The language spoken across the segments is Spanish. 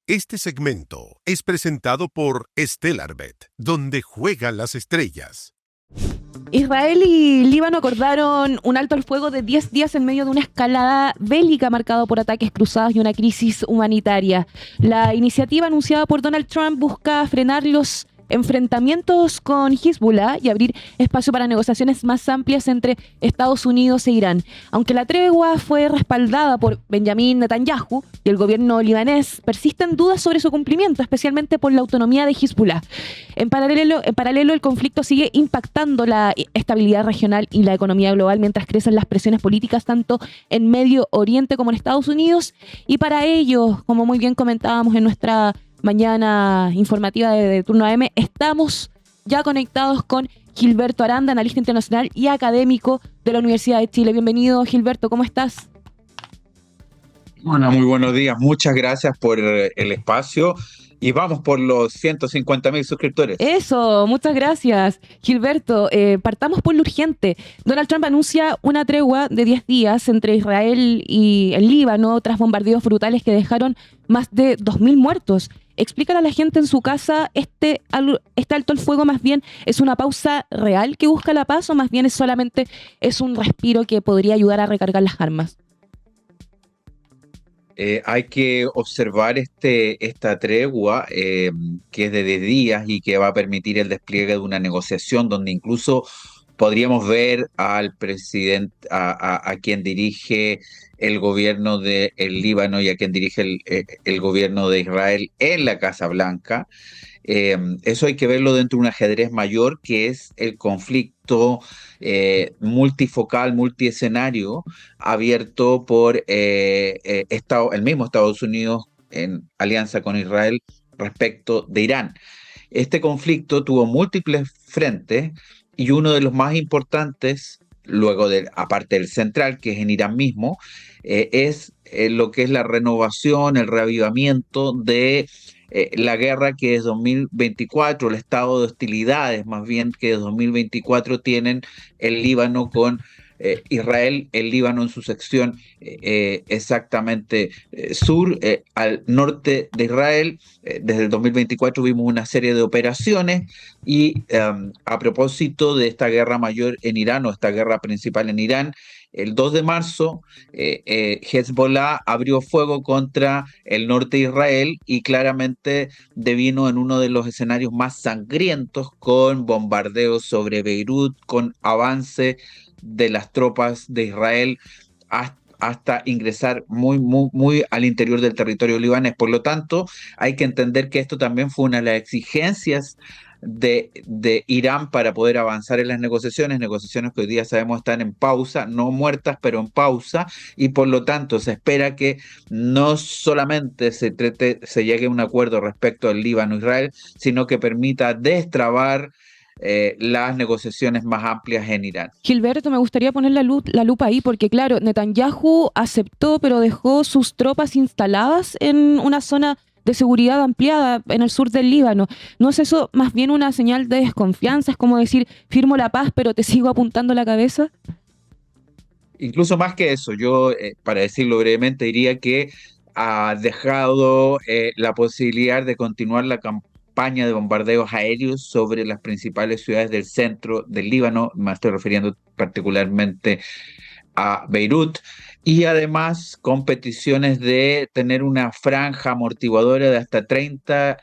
Este segmento es presentado por Stellarbet, donde juegan las estrellas. Israel y Líbano acordaron un alto al fuego de 10 días en medio de una escalada bélica marcada por ataques cruzados y una crisis humanitaria. La iniciativa anunciada por Donald Trump busca frenar los enfrentamientos con Hezbollah y abrir espacio para negociaciones más amplias entre Estados Unidos e Irán. Aunque la tregua fue respaldada por Benjamin Netanyahu y el gobierno libanés, persisten dudas sobre su cumplimiento, especialmente por la autonomía de Hezbollah. En paralelo, el conflicto sigue impactando la estabilidad regional y la economía global mientras crecen las presiones políticas tanto en Medio Oriente como en Estados Unidos. Y para ello, como muy bien comentábamos en nuestra mañana informativa de Turno AM, estamos ya conectados con Gilberto Aranda, analista internacional y académico de la Universidad de Chile. Bienvenido, Gilberto, ¿cómo estás? Bueno, muy buenos días. Muchas gracias por el espacio y vamos por los 150.000 suscriptores. Eso, muchas gracias, Gilberto. Partamos por lo urgente. Donald Trump anuncia una tregua de 10 días entre Israel y el Líbano tras bombardeos brutales que dejaron más de 2.000 muertos. Explícale a la gente en su casa, este alto al fuego más bien es una pausa real que busca la paz o más bien es un respiro que podría ayudar a recargar las armas. Hay que observar esta tregua que es de 10 días y que va a permitir el despliegue de una negociación donde incluso podríamos ver al presidente, a quien dirige el gobierno del Líbano y a quien dirige el gobierno de Israel en la Casa Blanca. Eso hay que verlo dentro de un ajedrez mayor que es el conflicto multifocal, multiescenario, abierto por el mismo Estados Unidos en alianza con Israel respecto de Irán. Este conflicto tuvo múltiples frentes y uno de los más importantes, aparte del central, que es en Irán mismo, es lo que es la renovación, el reavivamiento de la guerra que desde 2024, el estado de hostilidades más bien que desde 2024 tienen el Líbano con Israel, el Líbano en su sección exactamente sur, al norte de Israel. Desde el 2024 vimos una serie de operaciones y a propósito de esta guerra mayor en Irán o esta guerra principal en Irán, el 2 de marzo Hezbollah abrió fuego contra el norte de Israel y claramente devino en uno de los escenarios más sangrientos con bombardeos sobre Beirut, con avance de las tropas de Israel hasta ingresar muy al interior del territorio libanés. Por lo tanto, hay que entender que esto también fue una de las exigencias de Irán para poder avanzar en las negociaciones que hoy día sabemos están en pausa, no muertas, pero en pausa, y por lo tanto se espera que no solamente se llegue a un acuerdo respecto al Líbano-Israel, sino que permita destrabar las negociaciones más amplias en Irán. Gilberto, me gustaría poner la lupa ahí porque, claro, Netanyahu aceptó, pero dejó sus tropas instaladas en una zona de seguridad ampliada en el sur del Líbano. ¿No es eso más bien una señal de desconfianza? Es como decir, firmo la paz, pero te sigo apuntando la cabeza. Incluso más que eso, yo, para decirlo brevemente, diría que ha dejado la posibilidad de continuar la campaña de bombardeos aéreos sobre las principales ciudades del centro del Líbano, me estoy refiriendo particularmente a Beirut, y además con peticiones de tener una franja amortiguadora de hasta 30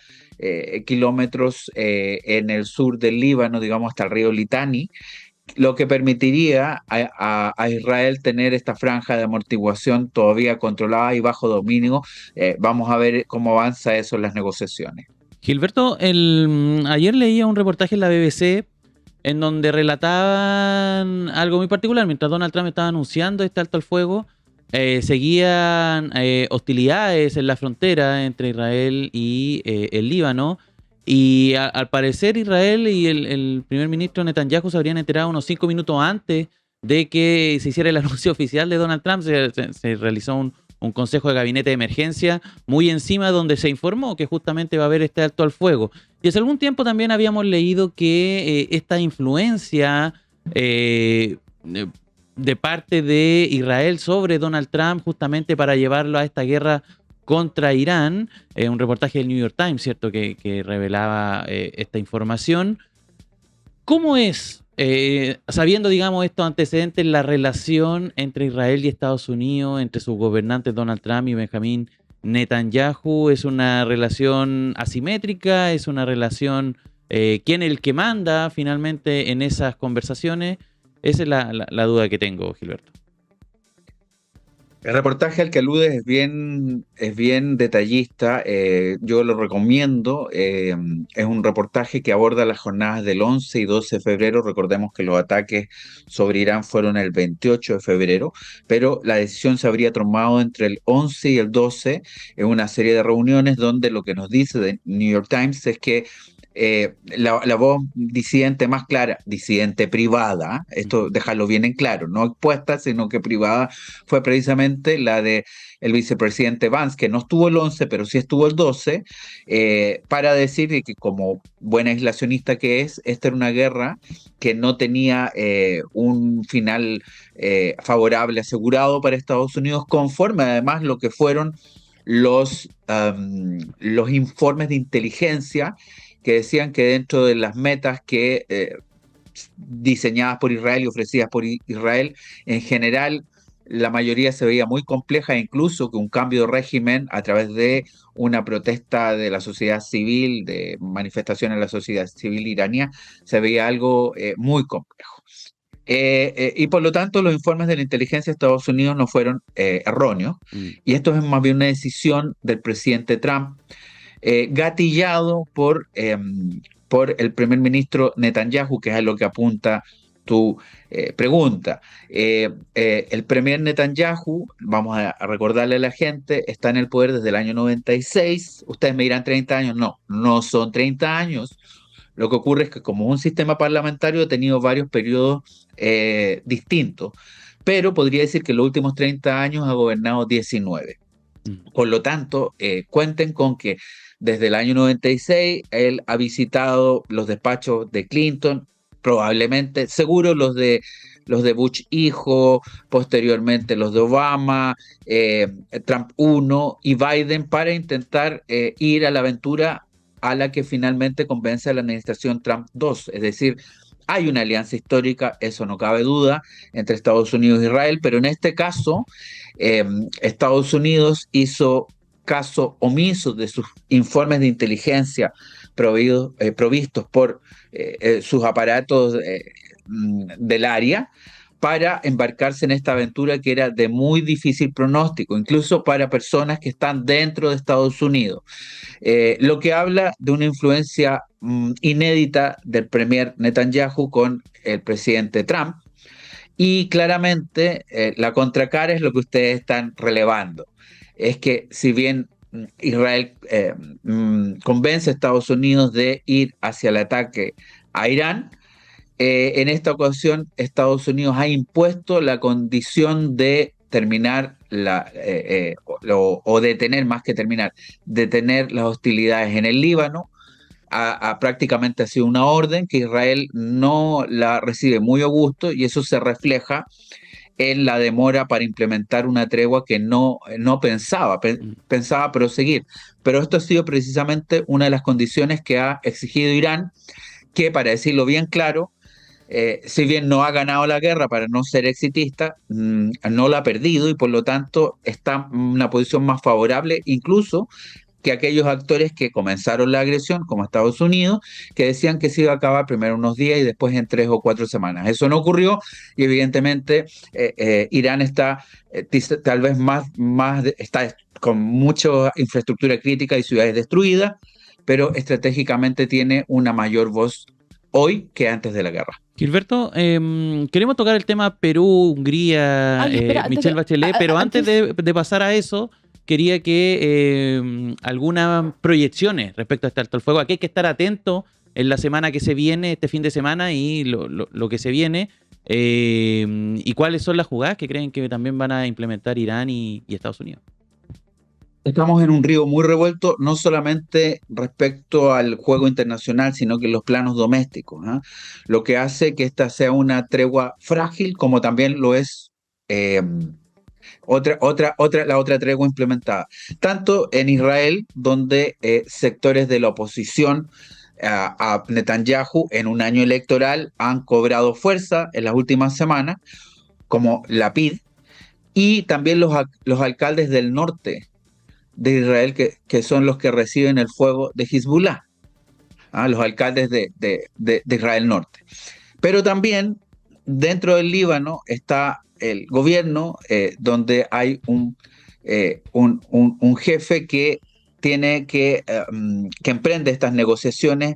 kilómetros en el sur del Líbano, digamos hasta el río Litani, lo que permitiría a Israel tener esta franja de amortiguación todavía controlada y bajo dominio. Vamos a ver cómo avanza eso en las negociaciones. Gilberto, ayer leía un reportaje en la BBC en donde relataban algo muy particular. Mientras Donald Trump estaba anunciando este alto al fuego, seguían hostilidades en la frontera entre Israel y el Líbano. Y al parecer Israel y el primer ministro Netanyahu se habrían enterado unos 5 minutos antes de que se hiciera el anuncio oficial de Donald Trump. Se realizó un consejo de gabinete de emergencia muy encima donde se informó que justamente va a haber este alto al fuego. Y hace algún tiempo también habíamos leído que esta influencia de parte de Israel sobre Donald Trump justamente para llevarlo a esta guerra contra Irán, un reportaje del New York Times, ¿cierto?, que revelaba esta información. ¿Cómo es, sabiendo, digamos, estos antecedentes, la relación entre Israel y Estados Unidos, entre sus gobernantes Donald Trump y Benjamín Netanyahu? ¿Es una relación asimétrica? ¿Es una relación, quién es el que manda finalmente en esas conversaciones? Esa es la duda que tengo, Gilberto. El reportaje al que aludes es bien detallista, yo lo recomiendo, es un reportaje que aborda las jornadas del 11 y 12 de febrero, recordemos que los ataques sobre Irán fueron el 28 de febrero, pero la decisión se habría tomado entre el 11 y el 12 en una serie de reuniones donde lo que nos dice The New York Times es que la voz disidente más clara, disidente privada, esto dejarlo bien en claro, no expuesta, sino que privada, fue precisamente la de el vicepresidente Vance, que no estuvo el 11, pero sí estuvo el 12, para decir que como buena aislacionista que es, esta era una guerra que no tenía un final favorable asegurado para Estados Unidos, conforme además lo que fueron los informes de inteligencia que decían que dentro de las metas que diseñadas por Israel y ofrecidas por Israel, en general la mayoría se veía muy compleja, e incluso que un cambio de régimen a través de una protesta de la sociedad civil, de manifestaciones de la sociedad civil iraní, se veía algo muy complejo. Y por lo tanto los informes de la inteligencia de Estados Unidos no fueron erróneos, y esto es más bien una decisión del presidente Trump, gatillado por el primer ministro Netanyahu, que es a lo que apunta tu pregunta. El premier Netanyahu, vamos a recordarle a la gente, está en el poder desde el año 96. Ustedes me dirán 30 años. No son 30 años. Lo que ocurre es que como un sistema parlamentario ha tenido varios periodos distintos, pero podría decir que en los últimos 30 años ha gobernado 19. Por lo tanto, cuenten con que desde el año 96 él ha visitado los despachos de Clinton, probablemente, seguro los de Bush hijo, posteriormente los de Obama, Trump 1 y Biden, para intentar ir a la aventura a la que finalmente convence a la administración Trump 2. Es decir, hay una alianza histórica, eso no cabe duda, entre Estados Unidos e Israel, pero en este caso Estados Unidos hizo caso omiso de sus informes de inteligencia provistos por sus aparatos del área, para embarcarse en esta aventura que era de muy difícil pronóstico, incluso para personas que están dentro de Estados Unidos. Lo que habla de una influencia inédita del premier Netanyahu con el presidente Trump, y claramente la contracara es lo que ustedes están relevando. Es que si bien Israel convence a Estados Unidos de ir hacia el ataque a Irán, en esta ocasión Estados Unidos ha impuesto la condición de terminar o detener, más que terminar, detener las hostilidades en el Líbano. Prácticamente ha sido una orden que Israel no la recibe muy a gusto, y eso se refleja en la demora para implementar una tregua que no pensaba proseguir. Pero esto ha sido precisamente una de las condiciones que ha exigido Irán, que, para decirlo bien claro, si bien no ha ganado la guerra, para no ser exitista, no la ha perdido, y por lo tanto está en una posición más favorable incluso que aquellos actores que comenzaron la agresión, como Estados Unidos, que decían que se iba a acabar primero unos días y después en 3 o 4 semanas. Eso no ocurrió, y evidentemente Irán está tal vez está con mucha infraestructura crítica y ciudades destruidas, pero estratégicamente tiene una mayor voz hoy que antes de la guerra. Gilberto, queremos tocar el tema Perú, Hungría, Michelle Bachelet, pero antes de pasar a eso, quería que algunas proyecciones respecto a este alto el fuego. Aquí hay que estar atento en la semana que se viene, este fin de semana, y lo que se viene, y cuáles son las jugadas que creen que también van a implementar Irán y Estados Unidos. Estamos en un río muy revuelto, no solamente respecto al juego internacional, sino que en los planos domésticos, ¿eh? Lo que hace que esta sea una tregua frágil, como también lo es La otra tregua implementada. Tanto en Israel, donde sectores de la oposición a Netanyahu en un año electoral han cobrado fuerza en las últimas semanas, como Lapid, y también los alcaldes del norte de Israel, que son los que reciben el fuego de Hezbollah, los alcaldes de Israel Norte. Pero también dentro del Líbano está el gobierno, donde hay un jefe que tiene que emprende estas negociaciones,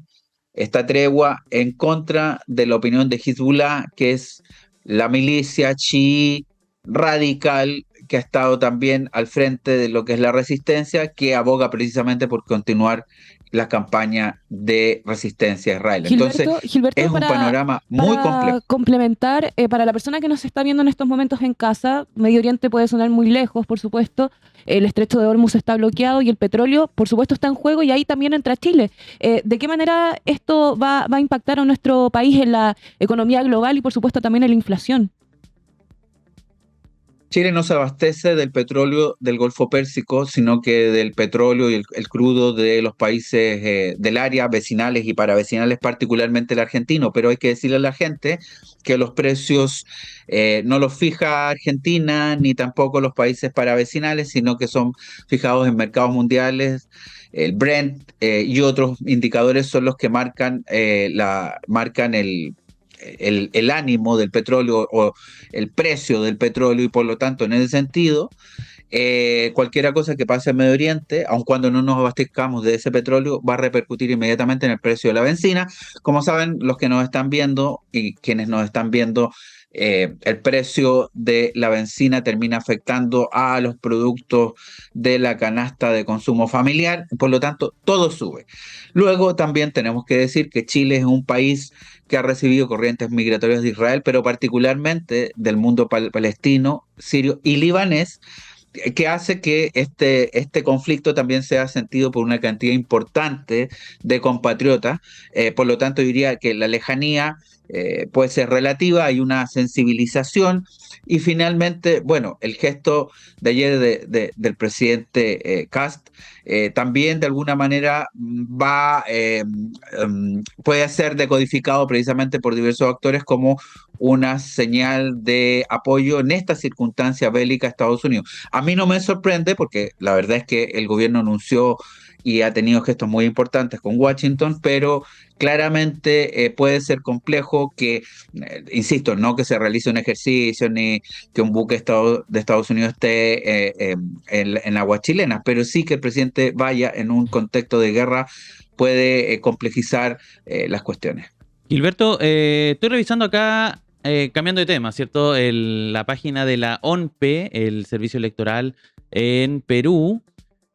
esta tregua en contra de la opinión de Hezbollah, que es la milicia chií radical que ha estado también al frente de lo que es la resistencia, que aboga precisamente por continuar la campaña de resistencia a Israel. Entonces, Gilberto, es un panorama muy complejo. Para complementar, para la persona que nos está viendo en estos momentos en casa, Medio Oriente puede sonar muy lejos, por supuesto, el estrecho de Hormuz está bloqueado y el petróleo, por supuesto, está en juego, y ahí también entra Chile. ¿De qué manera esto va a impactar a nuestro país en la economía global y, por supuesto, también en la inflación? Chile no se abastece del petróleo del Golfo Pérsico, sino que del petróleo y el crudo de los países del área, vecinales y paravecinales, particularmente el argentino. Pero hay que decirle a la gente que los precios no los fija Argentina ni tampoco los países paravecinales, sino que son fijados en mercados mundiales. El Brent y otros indicadores son los que marcan el ánimo del petróleo o el precio del petróleo, y por lo tanto, en ese sentido, cualquier cosa que pase en Medio Oriente, aun cuando no nos abastezcamos de ese petróleo, va a repercutir inmediatamente en el precio de la bencina. Como saben los que nos están viendo y quienes nos están viendo, el precio de la bencina termina afectando a los productos de la canasta de consumo familiar, por lo tanto todo sube. Luego también tenemos que decir que Chile es un país que ha recibido corrientes migratorias de Israel, pero particularmente del mundo palestino, sirio y libanés, que hace que este conflicto también sea sentido por una cantidad importante de compatriotas. Por lo tanto, diría que la lejanía puede ser relativa, hay una sensibilización, y finalmente, bueno, el gesto de ayer del presidente Kast también de alguna manera puede ser decodificado precisamente por diversos actores como una señal de apoyo en esta circunstancia bélica a Estados Unidos. A mí no me sorprende, porque la verdad es que el gobierno anunció y ha tenido gestos muy importantes con Washington, pero claramente puede ser complejo que, insisto, no que se realice un ejercicio ni que un buque de Estados Unidos esté en aguas chilenas, pero sí que el presidente vaya en un contexto de guerra puede complejizar las cuestiones. Gilberto, estoy revisando acá, cambiando de tema, ¿cierto? La página de la ONPE, el servicio electoral en Perú.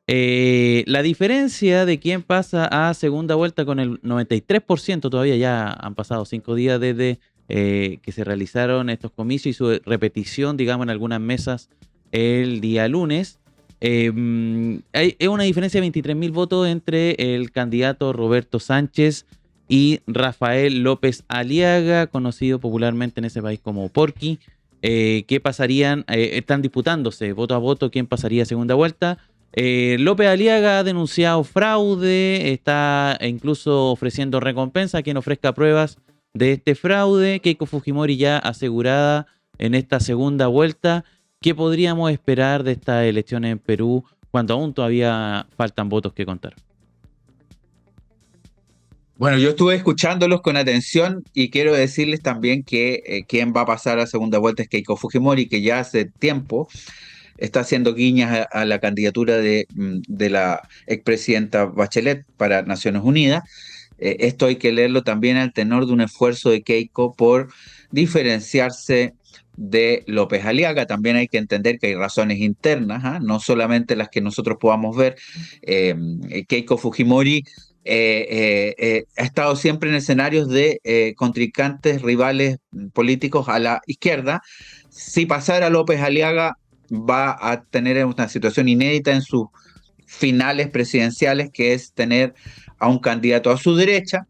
La diferencia de quién pasa a segunda vuelta con el 93%, todavía ya han pasado 5 días desde que se realizaron estos comicios y su repetición, digamos, en algunas mesas el día lunes. Es una diferencia de 23.000 votos entre el candidato Roberto Sánchez y Rafael López Aliaga, conocido popularmente en ese país como Porky, que pasarían, están disputándose voto a voto quién pasaría a segunda vuelta. López Aliaga ha denunciado fraude, está incluso ofreciendo recompensa a quien ofrezca pruebas de este fraude. Keiko Fujimori ya asegurada en esta segunda vuelta. ¿Qué podríamos esperar de estas elecciones en Perú cuando aún todavía faltan votos que contar? Bueno, yo estuve escuchándolos con atención y quiero decirles también que quien va a pasar a segunda vuelta es Keiko Fujimori, que ya hace tiempo está haciendo guiñas a la candidatura de la expresidenta Bachelet para Naciones Unidas. Esto hay que leerlo también al tenor de un esfuerzo de Keiko por diferenciarse de López Aliaga. También hay que entender que hay razones internas, no solamente las que nosotros podamos ver. Keiko Fujimori ha estado siempre en escenarios de contrincantes, rivales políticos a la izquierda. Si pasara López Aliaga, va a tener una situación inédita en sus finales presidenciales, que es tener a un candidato a su derecha,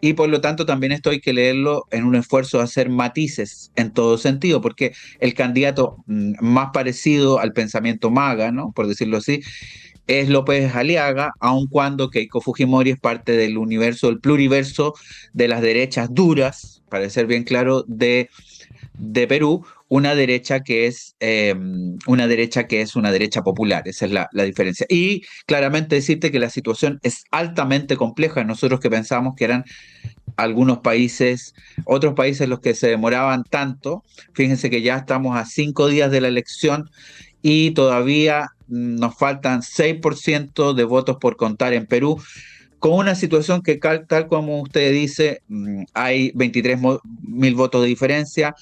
y por lo tanto también esto hay que leerlo en un esfuerzo de hacer matices en todo sentido, porque el candidato más parecido al pensamiento MAGA, ¿no?, por decirlo así, es López Aliaga, aun cuando Keiko Fujimori es parte del universo, del pluriverso de las derechas duras, para ser bien claro, de Perú, una derecha que es una derecha popular. Esa es la diferencia. Y claramente decirte que la situación es altamente compleja. Nosotros que pensamos que eran algunos países, otros países los que se demoraban tanto, fíjense que ya estamos a 5 días de la elección y todavía nos faltan 6% de votos por contar en Perú, con una situación que tal como usted dice, hay 23.000 votos de diferencia,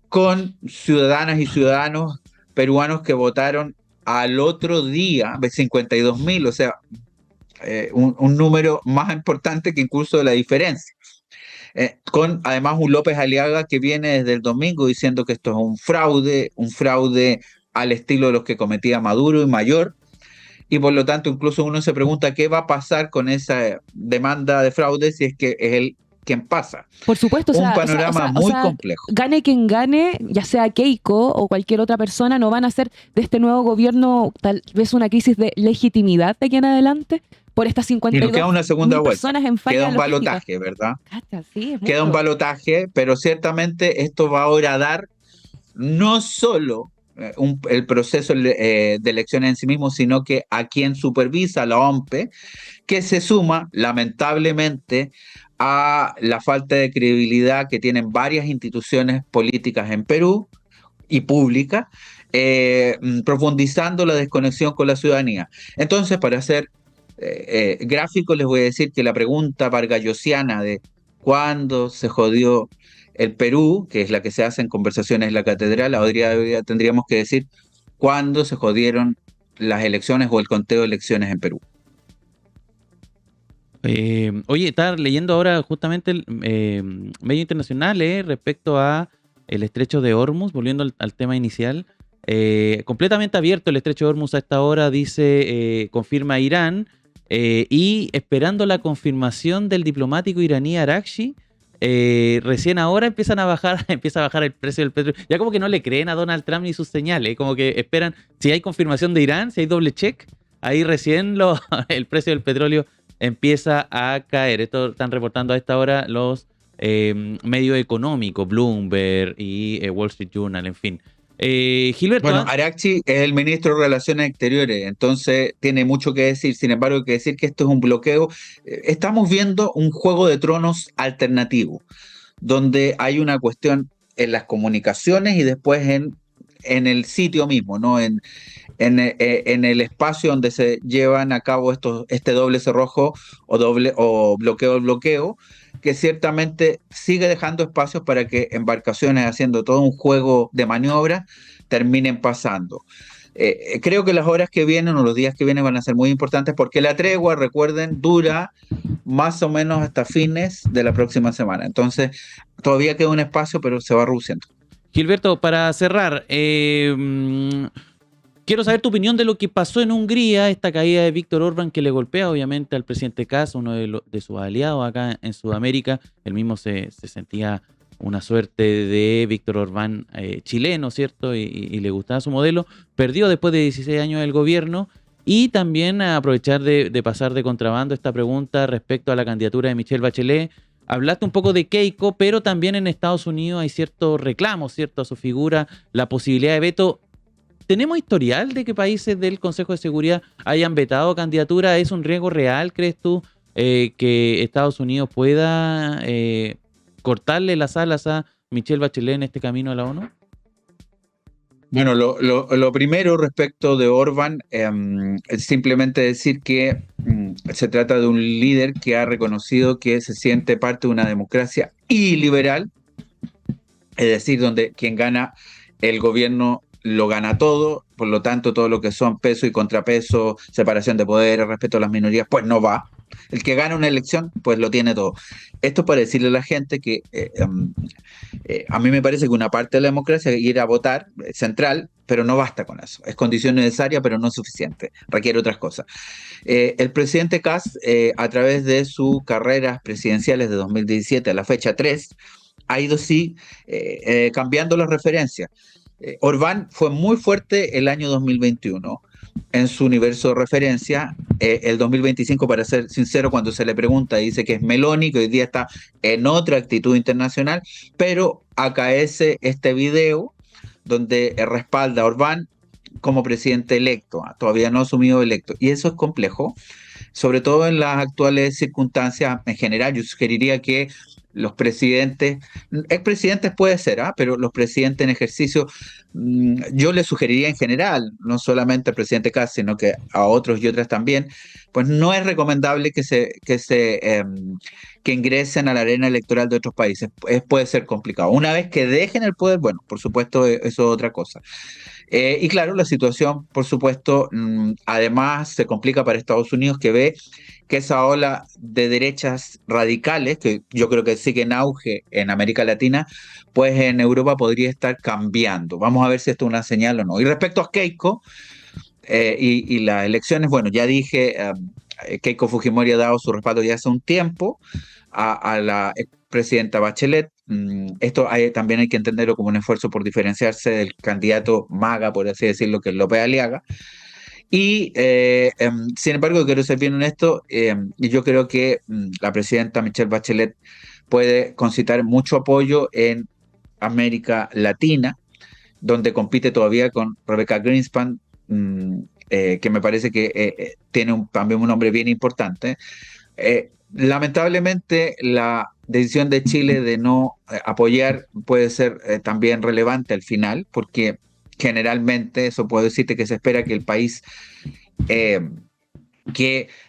con ciudadanas y ciudadanos peruanos que votaron al otro día de 52.000, o sea, un número más importante que incluso de la diferencia. Con además un López Aliaga que viene desde el domingo diciendo que esto es un fraude al estilo de los que cometía Maduro y mayor, y por lo tanto incluso uno se pregunta qué va a pasar con esa demanda de fraude si es que es él quien pasa. Por supuesto, un panorama muy complejo. Gane quien gane, ya sea Keiko o cualquier otra persona, no van a hacer de este nuevo gobierno tal vez una crisis de legitimidad de aquí en adelante por estas 52 y nos queda una segunda vuelta, personas en falla. Queda un balotaje, ¿verdad? Sí, queda un balotaje, pero ciertamente esto va ahora a dar no solo el proceso de elecciones en sí mismo, sino que a quien supervisa la OMPE, que se suma lamentablemente a la falta de credibilidad que tienen varias instituciones políticas en Perú y públicas, profundizando la desconexión con la ciudadanía. Entonces, para hacer gráfico, les voy a decir que la pregunta vargallosiana de cuándo se jodió el Perú, que es la que se hace en Conversaciones en la Catedral, ahora tendríamos que decir cuándo se jodieron las elecciones o el conteo de elecciones en Perú. Oye, estaba leyendo ahora justamente el medio internacional respecto a el estrecho de Hormuz, volviendo al tema inicial. Completamente abierto el estrecho de Hormuz a esta hora, dice, confirma Irán, y esperando la confirmación del diplomático iraní Araghchi, recién ahora empieza a bajar el precio del petróleo. Ya como que no le creen a Donald Trump ni sus señales, como que esperan, si hay confirmación de Irán, si hay doble check, ahí recién el precio del petróleo empieza a caer. Esto están reportando a esta hora los medios económicos, Bloomberg y Wall Street Journal, en fin. Gilberto. Bueno, Araghchi es el ministro de Relaciones Exteriores, entonces tiene mucho que decir. Sin embargo, hay que decir que esto es un bloqueo. Estamos viendo un juego de tronos alternativo, donde hay una cuestión en las comunicaciones y después en el sitio mismo, ¿no? En el espacio donde se llevan a cabo este doble cerrojo o bloqueo, que ciertamente sigue dejando espacios para que embarcaciones haciendo todo un juego de maniobra terminen pasando. Creo que las horas que vienen o los días que vienen van a ser muy importantes porque la tregua, recuerden, dura más o menos hasta fines de la próxima semana. Entonces, todavía queda un espacio, pero se va reduciendo. Gilberto, para cerrar, quiero saber tu opinión de lo que pasó en Hungría, esta caída de Víctor Orbán que le golpea obviamente al presidente Kast, uno de sus aliados acá en Sudamérica. Él mismo se sentía una suerte de Víctor Orbán chileno, ¿cierto? Y le gustaba su modelo. Perdió después de 16 años del gobierno. Y también a aprovechar de pasar de contrabando esta pregunta respecto a la candidatura de Michelle Bachelet. Hablaste un poco de Keiko, pero también en Estados Unidos hay cierto reclamo, ¿cierto? A su figura, la posibilidad de veto. ¿Tenemos historial de que países del Consejo de Seguridad hayan vetado candidatura? ¿Es un riesgo real, crees tú, que Estados Unidos pueda cortarle las alas a Michelle Bachelet en este camino a la ONU? Bueno, lo primero respecto de Orbán es simplemente decir que se trata de un líder que ha reconocido que se siente parte de una democracia iliberal, es decir, donde quien gana el gobierno lo gana todo, por lo tanto todo lo que son peso y contrapeso, separación de poderes, respeto a las minorías, pues no va. el que gana una elección, pues lo tiene todo. Esto para decirle a la gente que a mí me parece que una parte de la democracia es ir a votar central, pero no basta con eso. Es condición necesaria, pero no suficiente. Requiere otras cosas. El presidente Kast, a través de sus carreras presidenciales de 2017 a la fecha 3, ha ido cambiando las referencias. Orbán fue muy fuerte el año 2021 en su universo de referencia. El 2025, para ser sincero, cuando se le pregunta, dice que es Meloni, que hoy día está en otra actitud internacional, pero acaece este video donde respalda a Orbán como presidente electo, todavía no asumido electo, y eso es complejo, sobre todo en las actuales circunstancias. En general, yo sugeriría que los presidentes, expresidentes puede ser, pero los presidentes en ejercicio, yo les sugeriría en general, no solamente al presidente Kast, sino que a otros y otras también, pues no es recomendable que ingresen a la arena electoral de otros países. Puede ser complicado. Una vez que dejen el poder, bueno, por supuesto, eso es otra cosa. Y claro, la situación, por supuesto, además se complica para Estados Unidos, que ve que esa ola de derechas radicales, que yo creo que sigue en auge en América Latina, pues en Europa podría estar cambiando. Vamos a ver si esto es una señal o no. Y respecto a Keiko y las elecciones, bueno, ya dije, Keiko Fujimori ha dado su respaldo ya hace un tiempo a la expresidenta Bachelet. Esto también hay que entenderlo como un esfuerzo por diferenciarse del candidato maga, por así decirlo, que es López Aliaga. Y sin embargo, quiero ser bien honesto, yo creo que la presidenta Michelle Bachelet puede concitar mucho apoyo en América Latina, donde compite todavía con Rebecca Greenspan, que me parece que tiene también un nombre bien importante. Lamentablemente, la decisión de Chile de no apoyar puede ser también relevante al final, porque generalmente eso puede decirte que se espera que el país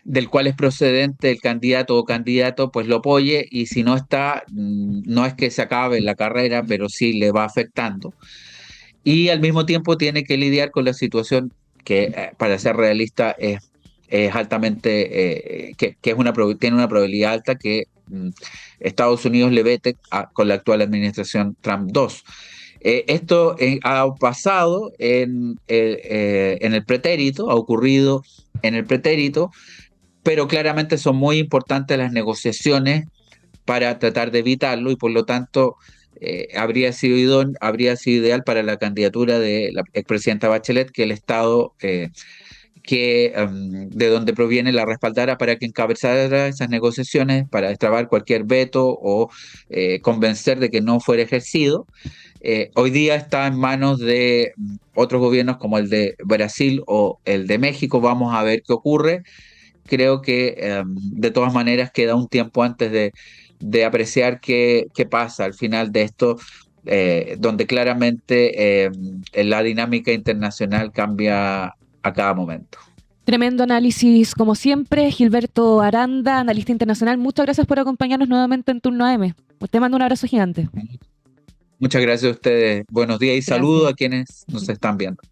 del cual es procedente el candidato o candidato, pues lo apoye, y si no está, no es que se acabe la carrera, pero sí le va afectando. Y al mismo tiempo tiene que lidiar con la situación que, para ser realista, es altamente, que tiene una probabilidad alta que Estados Unidos le vete con la actual administración Trump 2. Esto ha pasado en el pretérito, ha ocurrido en el pretérito, pero claramente son muy importantes las negociaciones para tratar de evitarlo, y por lo tanto habría sido ideal para la candidatura de la expresidenta Bachelet que el Estado de donde proviene la respaldara para que encabezara esas negociaciones, para destrabar cualquier veto o convencer de que no fuera ejercido. Hoy día está en manos de otros gobiernos como el de Brasil o el de México. Vamos a ver qué ocurre. Creo que de todas maneras queda un tiempo antes de apreciar qué pasa al final de esto, donde claramente la dinámica internacional cambia a cada momento. Tremendo análisis, como siempre. Gilberto Aranda, analista internacional, muchas gracias por acompañarnos nuevamente en Turno AM. Te mando un abrazo gigante. Muchas gracias a ustedes. Buenos días y saludos a quienes nos están viendo.